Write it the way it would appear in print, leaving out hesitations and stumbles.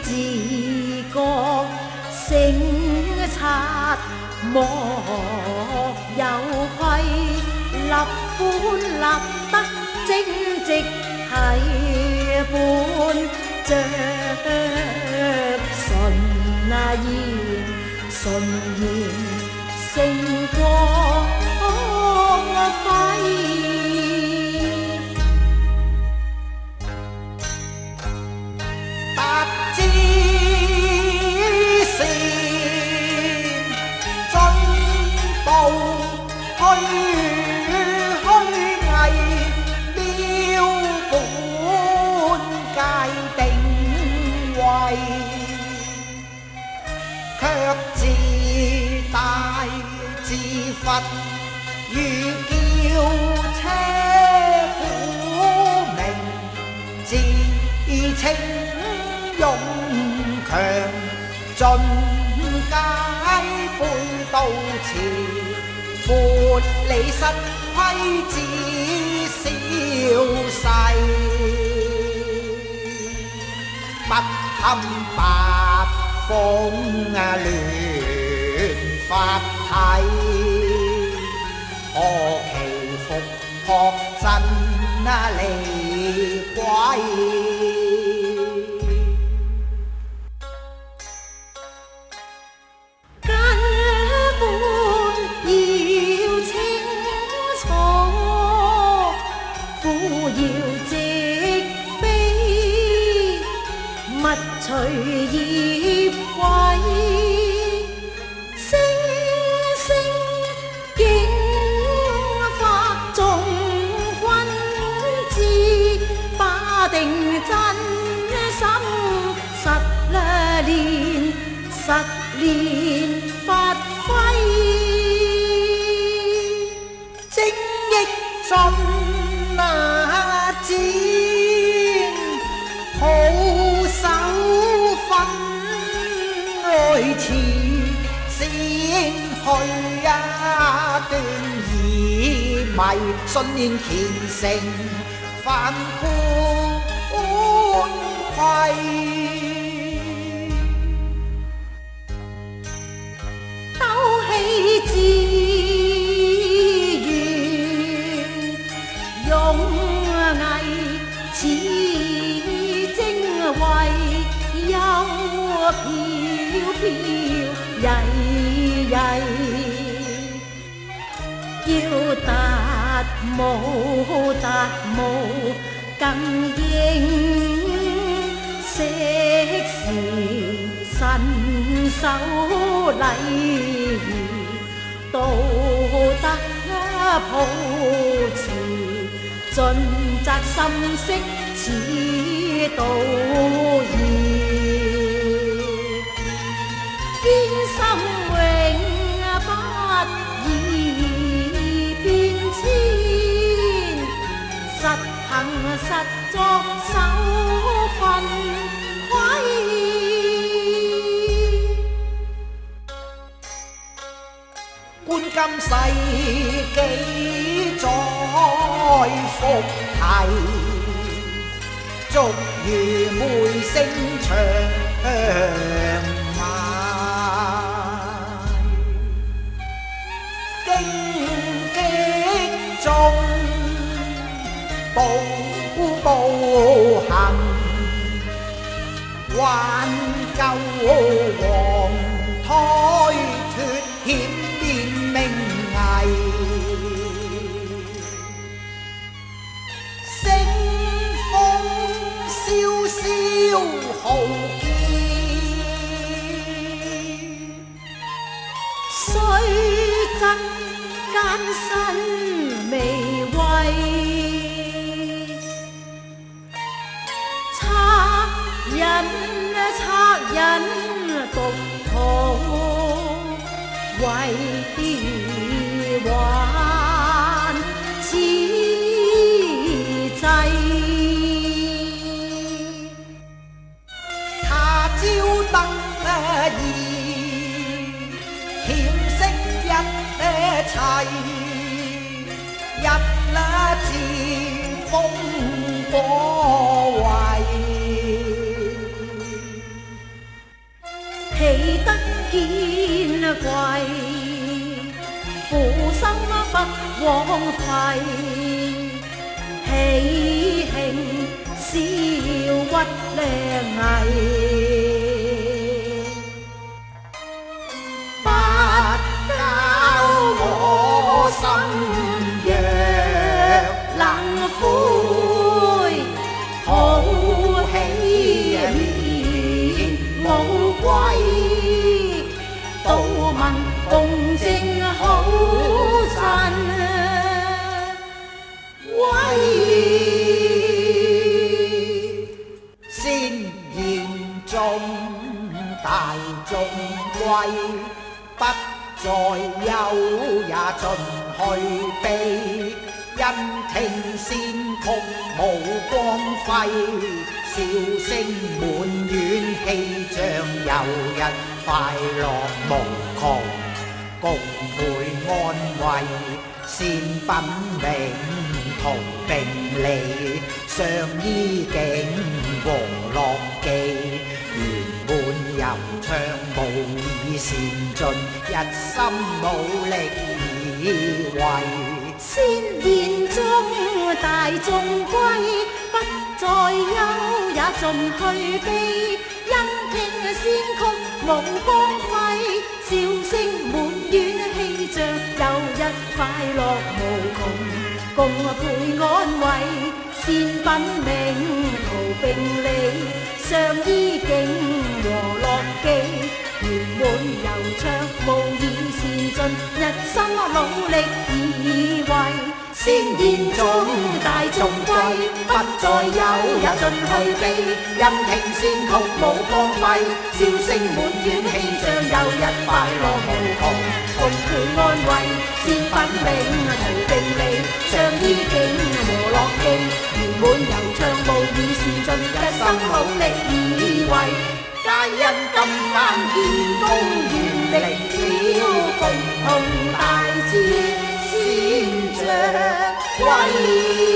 自覺省察，莫有愧，立本立德正直係本着純言勝過輝。達至善，進步虛偽，標本界定位，卻自大自罰，如叫車鼓鳴，自稱勇強，盡皆背道詞，闊理實規只小細，不堪白鳳亂發體，何其復學真離軌。隨業位，聲聲景發眾君子，把定真心實練發揮，精益盡展，好手分類詞，先去斷疑迷，信念虔誠反觀愧。鬥氣自圓，勇毅似精慧，憂飄飄曳曳，要達無更應適時慎守禮儀，道德抱持，盡責心識似道義，堅心永不易變遷，實行實作守分規。觀今世紀再復題，俗如梅聲長賣，荊棘中步步行，挽救黃胎脫險變命危，聲風蕭蕭浩劫，雖則艱辛微畏，惻隱獨圖，為還此際，他朝得意，險識一切，一自風波慧。不枉費，喜慶笑屈靚藝。不教我心若冷灰，好喜面無歸，都問共正好振威。先言中大眾貴，不再憂也盡去悲，因聽仙曲無光輝，笑聲滿院氣象遊日快樂無窮，共陪安慰，善品名同並利，上衣景和樂記，圓滿悠暢無以善盡，一心努力以為。先言中大眾歸，不再憂也盡去悲，因聽仙曲無光輝，笑聲滿院氣象遊日快樂無窮，共陪安慰，善品名圖並利，上衣景和樂記，圓滿悠暢無以善盡，一心努力以為。先言中大眾歸，不再憂也盡去悲，因聽仙曲無光輝，笑聲滿院氣象遊日快樂無窮，共陪安慰，善品名圖並利，上衣景和樂記，圓滿悠暢無以善盡，一心努力以為。皆因今番建功原力了，共同大志先着威。